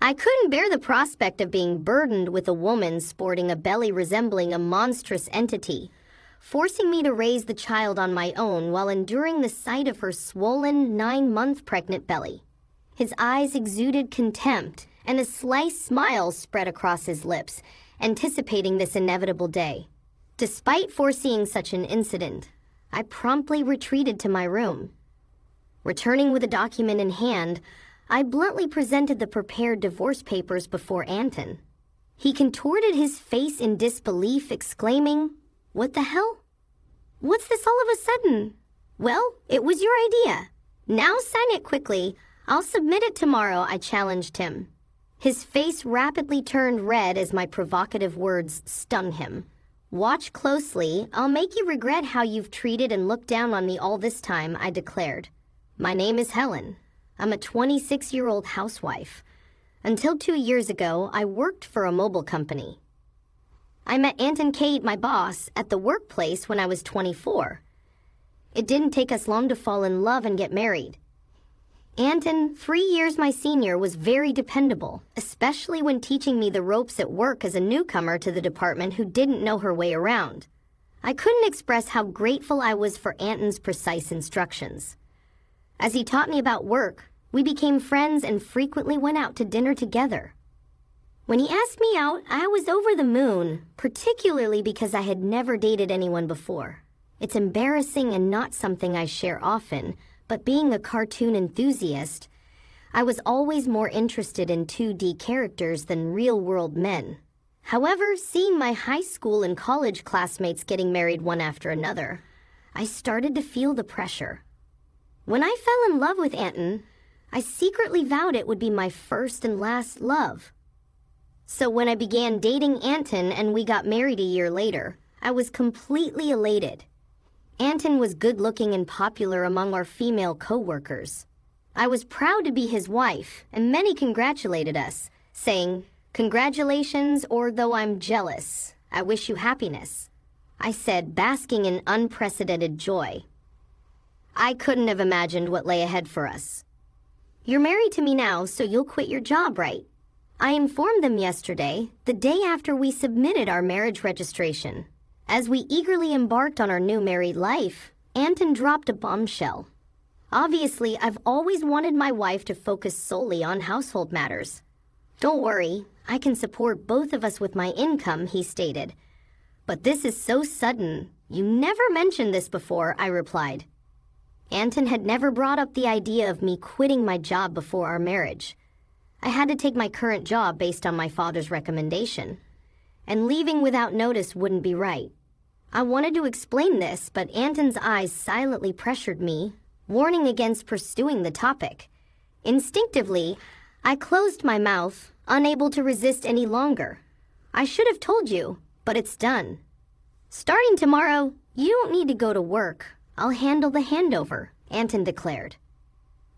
I couldn't bear the prospect of being burdened with a woman sporting a belly resembling a monstrous entity, forcing me to raise the child on my own while enduring the sight of her swollen 9-month pregnant belly. His eyes exuded contempt, and a sly smile spread across his lips, anticipating this inevitable day. Despite foreseeing such an incident, I promptly retreated to my room. Returning with a document in hand, I bluntly presented the prepared divorce papers before Anton. He contorted his face in disbelief, exclaiming, "What the hell? What's this all of a sudden?" "Well, it was your idea. Now sign it quickly. I'll submit it tomorrow," I challenged him. His face rapidly turned red as my provocative words stung him. "Watch closely. I'll make you regret how you've treated and looked down on me all this time," I declared. "My name is Helen. I'm a 26-year-old housewife. Until 2 years ago, I worked for a mobile company. I met Anton Kate, my boss, at the workplace when I was 24. It didn't take us long to fall in love and get married. Anton, 3 years my senior, was very dependable, especially when teaching me the ropes at work as a newcomer to the department who didn't know her way around. I couldn't express how grateful I was for Anton's precise instructions. As he taught me about work, we became friends and frequently went out to dinner together. When he asked me out, I was over the moon, particularly because I had never dated anyone before. It's embarrassing and not something I share often, but being a cartoon enthusiast, I was always more interested in 2D characters than real-world men. However, seeing my high school and college classmates getting married one after another, I started to feel the pressure. When I fell in love with Anton, I secretly vowed it would be my first and last love. So when I began dating Anton and we got married a year later, I was completely elated. Anton was good-looking and popular among our female co-workers. I was proud to be his wife, and many congratulated us, saying, "Congratulations, or though I'm jealous, I wish you happiness," I said, basking in unprecedented joy. I couldn't have imagined what lay ahead for us. "You're married to me now, so you'll quit your job, right?" I informed them yesterday, the day after we submitted our marriage registration. As we eagerly embarked on our new married life, Anton dropped a bombshell. "Obviously, I've always wanted my wife to focus solely on household matters. Don't worry, I can support both of us with my income," he stated. "But this is so sudden. You never mentioned this before," I replied. Anton had never brought up the idea of me quitting my job before our marriage. I had to take my current job based on my father's recommendation, and leaving without notice wouldn't be right. I wanted to explain this, but Anton's eyes silently pressured me, warning against pursuing the topic. Instinctively, I closed my mouth, unable to resist any longer. "I should have told you, but it's done. Starting tomorrow, you don't need to go to work. I'll handle the handover," Anton declared.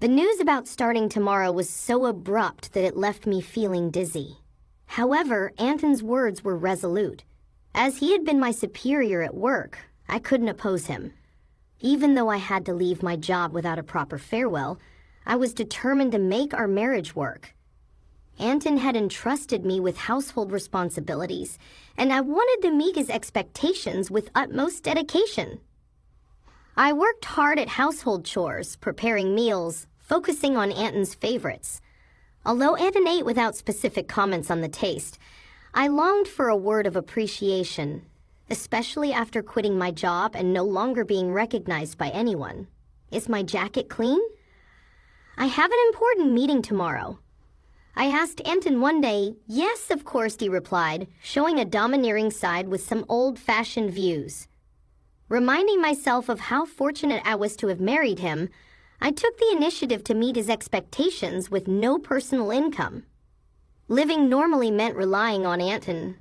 The news about starting tomorrow was so abrupt that it left me feeling dizzy. However, Anton's words were resolute. As he had been my superior at work, I couldn't oppose him. Even though I had to leave my job without a proper farewell, I was determined to make our marriage work. Anton had entrusted me with household responsibilities, and I wanted to meet his expectations with utmost dedication. I worked hard at household chores, preparing meals, focusing on Anton's favorites. Although Anton ate without specific comments on the taste, I longed for a word of appreciation, especially after quitting my job and no longer being recognized by anyone. "Is my jacket clean?" "I have an important meeting tomorrow." I asked Anton one day. "Yes, of course," he replied, showing a domineering side with some old-fashioned views. Reminding myself of how fortunate I was to have married him, I took the initiative to meet his expectations with no personal income. Living normally meant relying on Anton.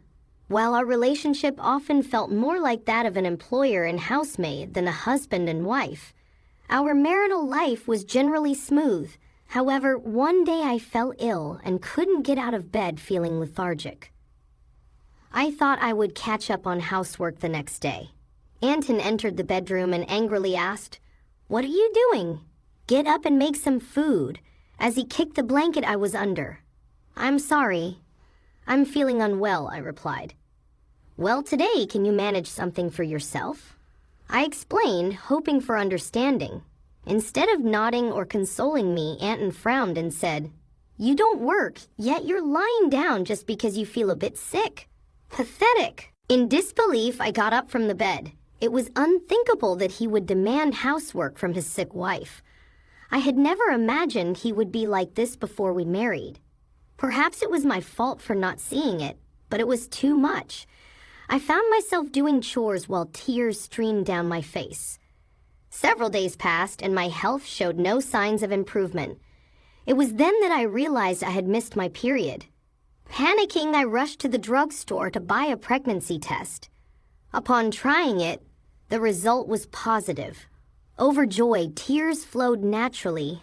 While our relationship often felt more like that of an employer and housemaid than a husband and wife, our marital life was generally smooth. However, one day I fell ill and couldn't get out of bed, feeling lethargic. I thought I would catch up on housework the next day. Anton entered the bedroom and angrily asked, "What are you doing? Get up and make some food," as he kicked the blanket I was under. "I'm sorry. I'm feeling unwell," I replied. "Well, today, can you manage something for yourself?" I explained, hoping for understanding. Instead of nodding or consoling me, Anton frowned and said, "You don't work, yet you're lying down just because you feel a bit sick. Pathetic." In disbelief, I got up from the bed. It was unthinkable that he would demand housework from his sick wife. I had never imagined he would be like this before we married. Perhaps it was my fault for not seeing it, but it was too much. I found myself doing chores while tears streamed down my face. Several days passed, and my health showed no signs of improvement. It was then that I realized I had missed my period. Panicking, I rushed to the drugstore to buy a pregnancy test. Upon trying it, the result was positive. Overjoyed, tears flowed naturally,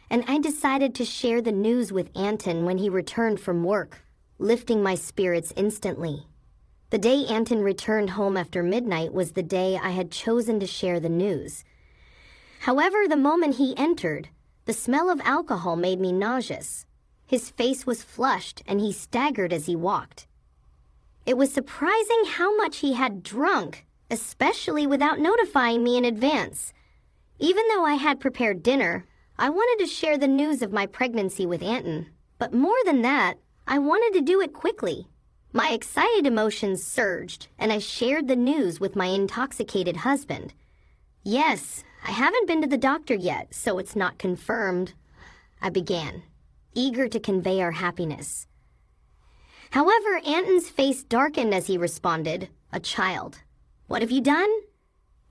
and I decided to share the news with Anton when he returned from work, lifting my spirits instantly. The day Anton returned home after midnight was the day I had chosen to share the news. However, the moment he entered, the smell of alcohol made me nauseous. His face was flushed, and he staggered as he walked. It was surprising how much he had drunk, especially without notifying me in advance. Even though I had prepared dinner, I wanted to share the news of my pregnancy with Anton. But more than that, I wanted to do it quickly. My excited emotions surged, and I shared the news with my intoxicated husband. "Yes, I haven't been to the doctor yet, so it's not confirmed," I began, eager to convey our happiness. However, Anton's face darkened as he responded, "A child. What have you done?"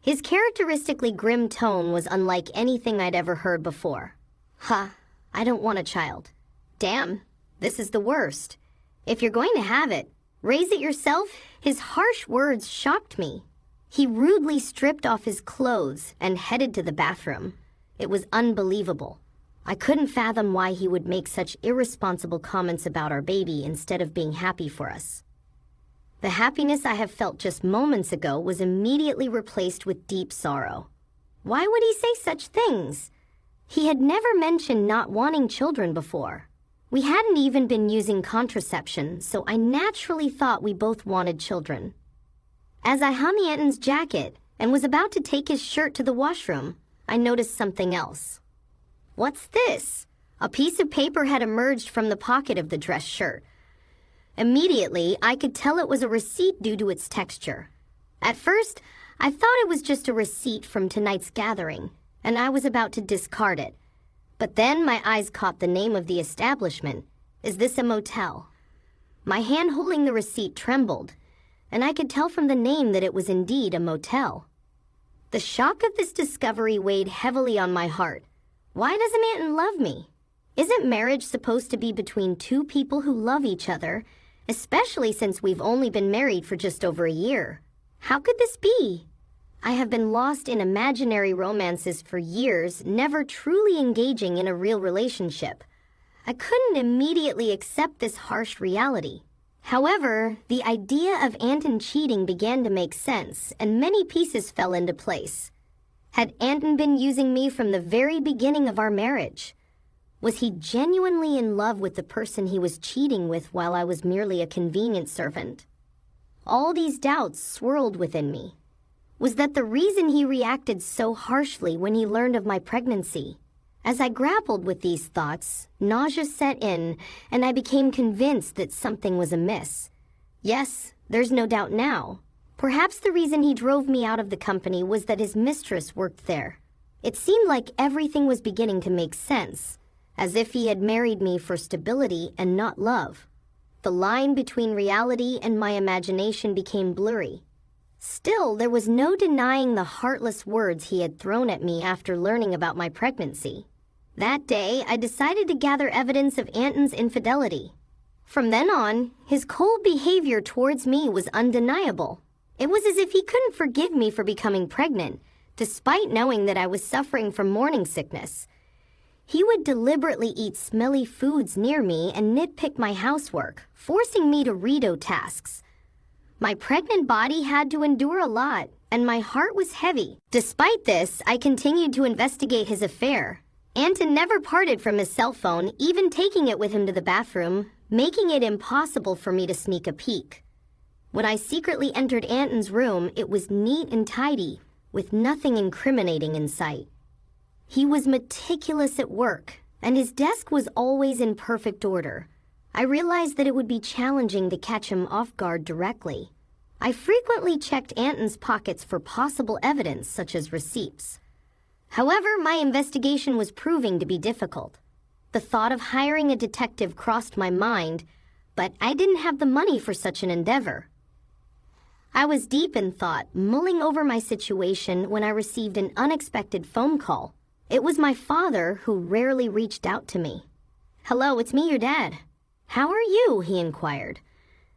His characteristically grim tone was unlike anything I'd ever heard before. I don't want a child." "Damn, this is the worst. If you're going to have it, raise it yourself." His harsh words shocked me. He rudely stripped off his clothes and headed to the bathroom. It was unbelievable. I couldn't fathom why he would make such irresponsible comments about our baby instead of being happy for us. The happiness I have felt just moments ago was immediately replaced with deep sorrow. Why would he say such things? He had never mentioned not wanting children before. We hadn't even been using contraception, so I naturally thought we both wanted children. As I hung Anton's jacket and was about to take his shirt to the washroom, I noticed something else. "What's this?" A piece of paper had emerged from the pocket of the dress shirt. Immediately, I could tell it was a receipt due to its texture. At first, I thought it was just a receipt from tonight's gathering, and I was about to discard it. But then my eyes caught the name of the establishment. "Is this a motel?" My hand holding the receipt trembled, and I could tell from the name that it was indeed a motel. The shock of this discovery weighed heavily on my heart. Why doesn't Anton love me? Isn't marriage supposed to be between two people who love each other, especially since we've only been married for just over a year? How could this be? I have been lost in imaginary romances for years, never truly engaging in a real relationship. I couldn't immediately accept this harsh reality. However, the idea of Anton cheating began to make sense, and many pieces fell into place. Had Anton been using me from the very beginning of our marriage? Was he genuinely in love with the person he was cheating with while I was merely a convenient servant? All these doubts swirled within me. Was that the reason he reacted so harshly when he learned of my pregnancy? As I grappled with these thoughts, nausea set in, and I became convinced that something was amiss. Yes, there's no doubt now. Perhaps the reason he drove me out of the company was that his mistress worked there. It seemed like everything was beginning to make sense, as if he had married me for stability and not love. The line between reality and my imagination became blurry. Still, there was no denying the heartless words he had thrown at me after learning about my pregnancy. That day, I decided to gather evidence of Anton's infidelity. From then on, his cold behavior towards me was undeniable. It was as if he couldn't forgive me for becoming pregnant, despite knowing that I was suffering from morning sickness. He would deliberately eat smelly foods near me and nitpick my housework, forcing me to redo tasks. My pregnant body had to endure a lot, and my heart was heavy. Despite this, I continued to investigate his affair. Anton never parted from his cell phone, even taking it with him to the bathroom, making it impossible for me to sneak a peek. When I secretly entered Anton's room, it was neat and tidy, with nothing incriminating in sight. He was meticulous at work, and his desk was always in perfect order. I realized that it would be challenging to catch him off guard directly. I frequently checked Anton's pockets for possible evidence, such as receipts. However, my investigation was proving to be difficult. The thought of hiring a detective crossed my mind, but I didn't have the money for such an endeavor. I was deep in thought, mulling over my situation when I received an unexpected phone call. It was my father, who rarely reached out to me. "Hello, it's me, your dad. How are you?" he inquired.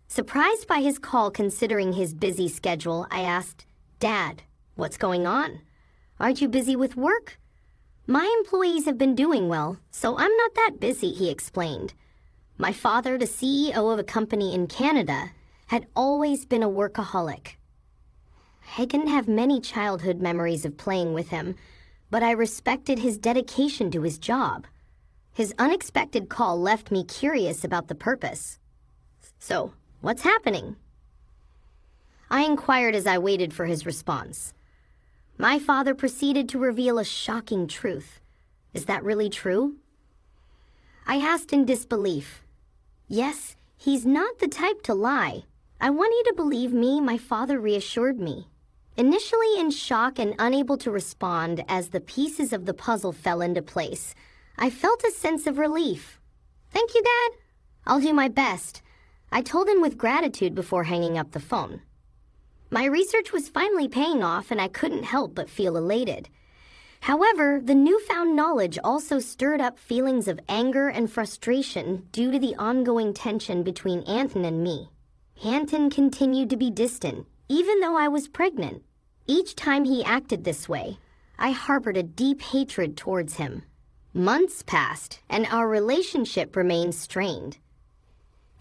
Surprised by his call considering his busy schedule, I asked, "Dad, what's going on? Aren't you busy with work?" "My employees have been doing well, so I'm not that busy," he explained. My father, the CEO of a company in Canada, had always been a workaholic. I didn't have many childhood memories of playing with him, but I respected his dedication to his job. His unexpected call left me curious about the purpose. "So, what's happening?" I inquired as I waited for his response. My father proceeded to reveal a shocking truth. "Is that really true?" I asked in disbelief. "Yes, he's not the type to lie. I want you to believe me," my father reassured me. Initially in shock and unable to respond as the pieces of the puzzle fell into place, I felt a sense of relief. "Thank you, Dad. I'll do my best," I told him with gratitude before hanging up the phone. My research was finally paying off, and I couldn't help but feel elated. However, the newfound knowledge also stirred up feelings of anger and frustration due to the ongoing tension between Anton and me. Anton continued to be distant, even though I was pregnant. Each time he acted this way, I harbored a deep hatred towards him. Months passed, and our relationship remained strained.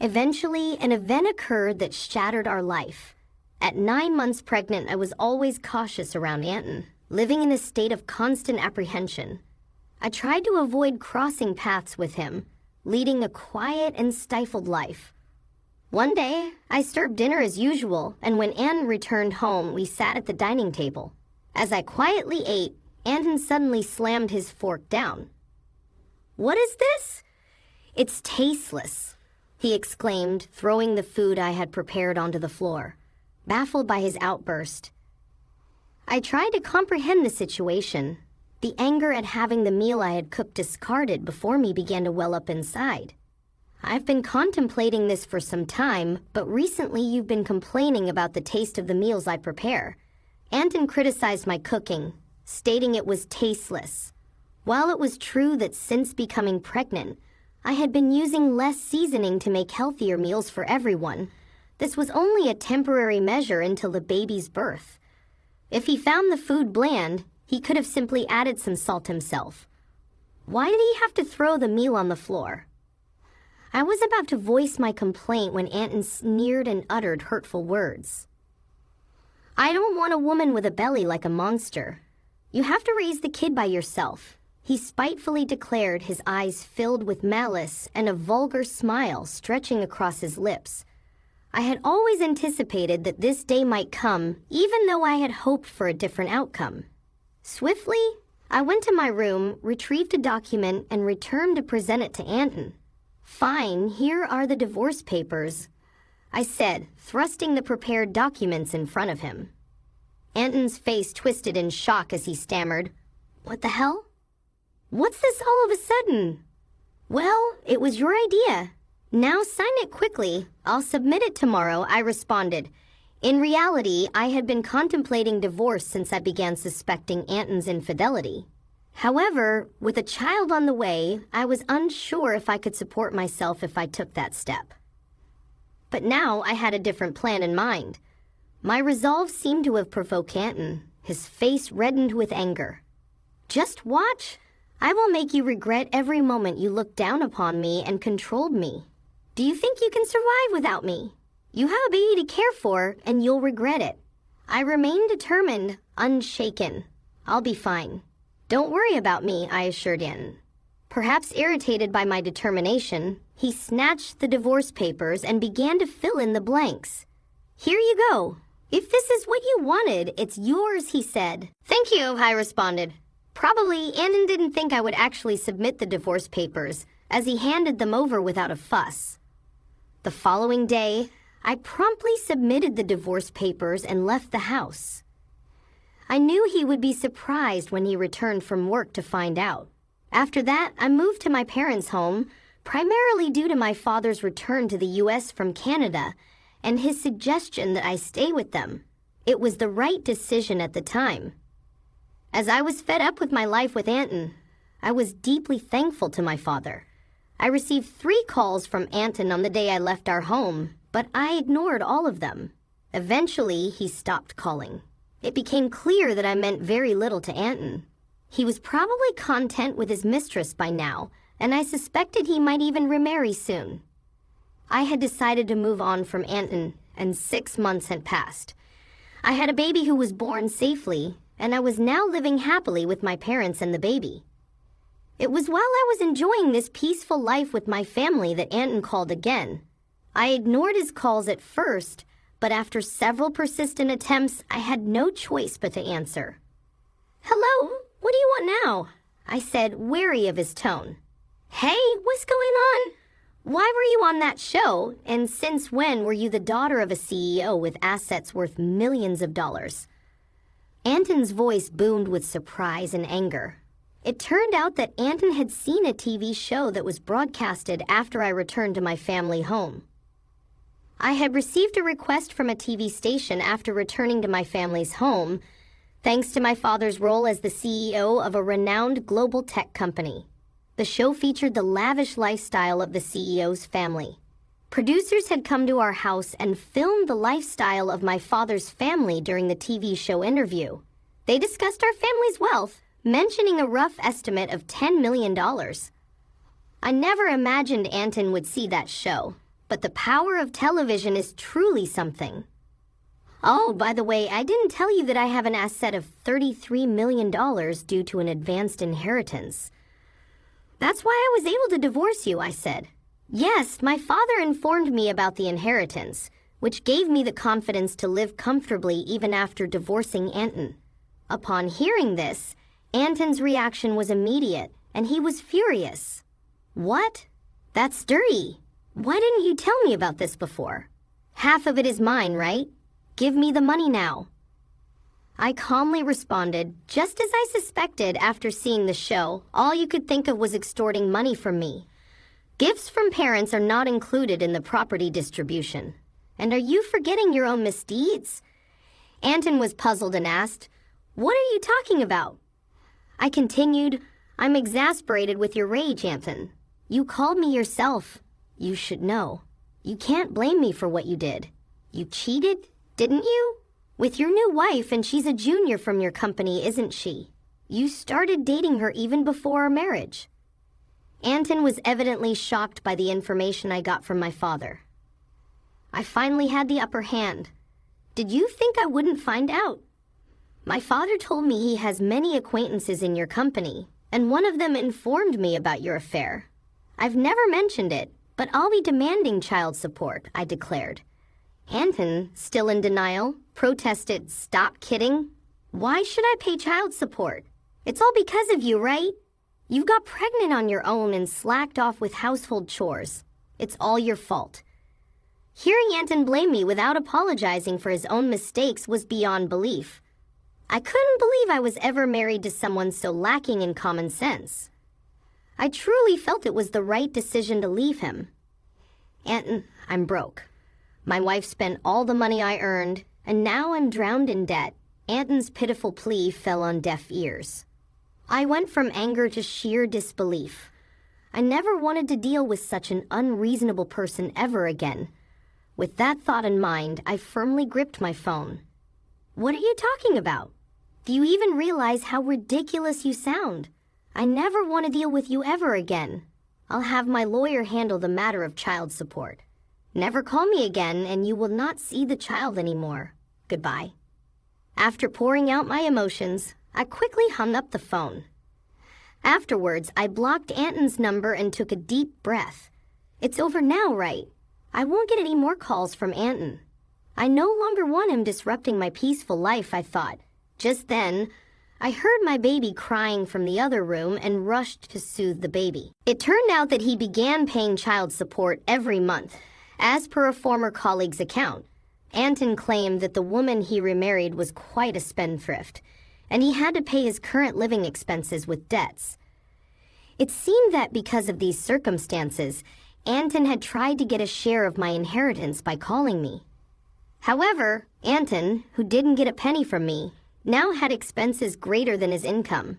Eventually, an event occurred that shattered our life. At 9 months pregnant, I was always cautious around Anton, living in a state of constant apprehension. I tried to avoid crossing paths with him, leading a quiet and stifled life. One day, I served dinner as usual, and when Anton returned home, we sat at the dining table. As I quietly ate, Anton suddenly slammed his fork down. "What is this?" "It's tasteless," he exclaimed, throwing the food I had prepared onto the floor. Baffled by his outburst, I tried to comprehend the situation. The anger at having the meal I had cooked discarded before me began to well up inside. "I've been contemplating this for some time, but recently you've been complaining about the taste of the meals I prepare." Anton criticized my cooking, stating it was tasteless. While it was true that since becoming pregnant, I had been using less seasoning to make healthier meals for everyone, this was only a temporary measure until the baby's birth. If he found the food bland, he could have simply added some salt himself. Why did he have to throw the meal on the floor? I was about to voice my complaint when Anton sneered and uttered hurtful words. "I don't want a woman with a belly like a monster. You have to raise the kid by yourself," he spitefully declared, his eyes filled with malice and a vulgar smile stretching across his lips. I had always anticipated that this day might come, even though I had hoped for a different outcome. Swiftly, I went to my room, retrieved a document, and returned to present it to Anton. "Fine, here are the divorce papers," I said, thrusting the prepared documents in front of him. Anton's face twisted in shock as he stammered, "What the hell? What's this all of a sudden?" "Well, it was your idea. Now sign it quickly. I'll submit it tomorrow," I responded. In reality, I had been contemplating divorce since I began suspecting Anton's infidelity. However, with a child on the way, I was unsure if I could support myself if I took that step. But now I had a different plan in mind. My resolve seemed to have provoked Anton. His face reddened with anger. "Just watch. I will make you regret every moment you looked down upon me and controlled me. Do you think you can survive without me? You have a baby to care for, and you'll regret it." I remained determined, unshaken. "I'll be fine. Don't worry about me," I assured Anton. Perhaps irritated by my determination, He snatched the divorce papers and began to fill in the blanks. "Here you go. If this is what you wanted, it's yours," he said. "Thank you," I responded. Probably Anton didn't think I would actually submit the divorce papers, as he handed them over without a fuss. The following day, I promptly submitted the divorce papers and left the house. I knew he would be surprised when he returned from work to find out. After that, I moved to my parents' home, primarily due to my father's return to the U.S. from Canada and his suggestion that I stay with them. It was the right decision at the time. As I was fed up with my life with Anton, I was deeply thankful to my father. I received 3 calls from Anton on the day I left our home, but I ignored all of them. Eventually, he stopped calling. It became clear that I meant very little to Anton. He was probably content with his mistress by now, and I suspected he might even remarry soon. I had decided to move on from Anton, and 6 months had passed. I had a baby who was born safely, and I was now living happily with my parents and the baby. It was while I was enjoying this peaceful life with my family that Anton called again. I ignored his calls at first, but after several persistent attempts, I had no choice but to answer. "Hello, what do you want now?" I said, wary of his tone. "Hey, what's going on? Why were you on that show, and since when were you the daughter of a CEO with assets worth millions of dollars?" Anton's voice boomed with surprise and anger. It turned out that Anton had seen a TV show that was broadcasted after I returned to my family home. I had received a request from a TV station after returning to my family's home, thanks to my father's role as the CEO of a renowned global tech company. The show featured the lavish lifestyle of the CEO's family. Producers had come to our house and filmed the lifestyle of my father's family during the TV show interview. They discussed our family's wealth, mentioning a rough estimate of $10 million. I never imagined Anton would see that show, but the power of television is truly something. Oh, by the way, I didn't tell you that I have an asset of $33 million due to an advanced inheritance. "That's why I was able to divorce you," I said. "Yes, my father informed me about the inheritance, which gave me the confidence to live comfortably even after divorcing Anton." Upon hearing this, Anton's reaction was immediate, and he was furious. "What? That's dirty. Why didn't you tell me about this before? Half of it is mine, right? Give me the money now." I calmly responded, just as I suspected after seeing the show, all you could think of was extorting money from me. Gifts from parents are not included in the property distribution. And are you forgetting your own misdeeds? Anton was puzzled and asked, "What are you talking about?" I continued, "I'm exasperated with your rage, Anton. You called me yourself. You should know. You can't blame me for what you did. You cheated, didn't you? With your new wife, and she's a junior from your company, isn't she? You started dating her even before our marriage." Anton was evidently shocked by the information I got from my father. I finally had the upper hand. "Did you think I wouldn't find out? My father told me he has many acquaintances in your company, and one of them informed me about your affair. I've never mentioned it, but I'll be demanding child support," I declared. Anton, still in denial, protested, "Stop kidding. Why should I pay child support? It's all because of you, right? You got pregnant on your own and slacked off with household chores. It's all your fault." Hearing Anton blame me without apologizing for his own mistakes was beyond belief. I couldn't believe I was ever married to someone so lacking in common sense. I truly felt it was the right decision to leave him. "Anton, I'm broke. My wife spent all the money I earned, and now I'm drowned in debt." Anton's pitiful plea fell on deaf ears. I went from anger to sheer disbelief. I never wanted to deal with such an unreasonable person ever again. With that thought in mind, I firmly gripped my phone. "What are you talking about? Do you even realize how ridiculous you sound? I never want to deal with you ever again. I'll have my lawyer handle the matter of child support. Never call me again, and you will not see the child anymore. Goodbye." After pouring out my emotions, I quickly hung up the phone. Afterwards, I blocked Anton's number and took a deep breath. It's over now, right? I won't get any more calls from Anton. I no longer want him disrupting my peaceful life, I thought. Just then, I heard my baby crying from the other room and rushed to soothe the baby. It turned out that he began paying child support every month, as per a former colleague's account. Anton claimed that the woman he remarried was quite a spendthrift, and he had to pay his current living expenses with debts. It seemed that because of these circumstances, Anton had tried to get a share of my inheritance by calling me. However, Anton, who didn't get a penny from me, now had expenses greater than his income.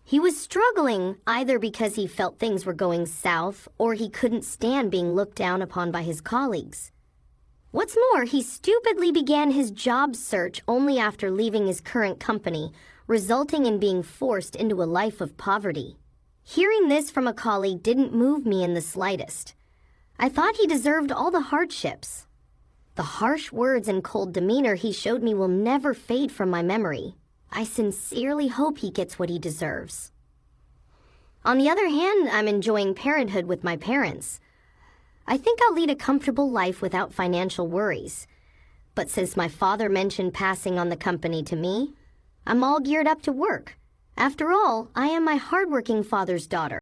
He was struggling either because he felt things were going south or he couldn't stand being looked down upon by his colleagues. What's more, he stupidly began his job search only after leaving his current company, resulting in being forced into a life of poverty. Hearing this from a colleague didn't move me in the slightest. I thought he deserved all the hardships. The harsh words and cold demeanor he showed me will never fade from my memory. I sincerely hope he gets what he deserves. On the other hand, I'm enjoying parenthood with my parents. I think I'll lead a comfortable life without financial worries. But since my father mentioned passing on the company to me, I'm all geared up to work. After all, I am my hardworking father's daughter.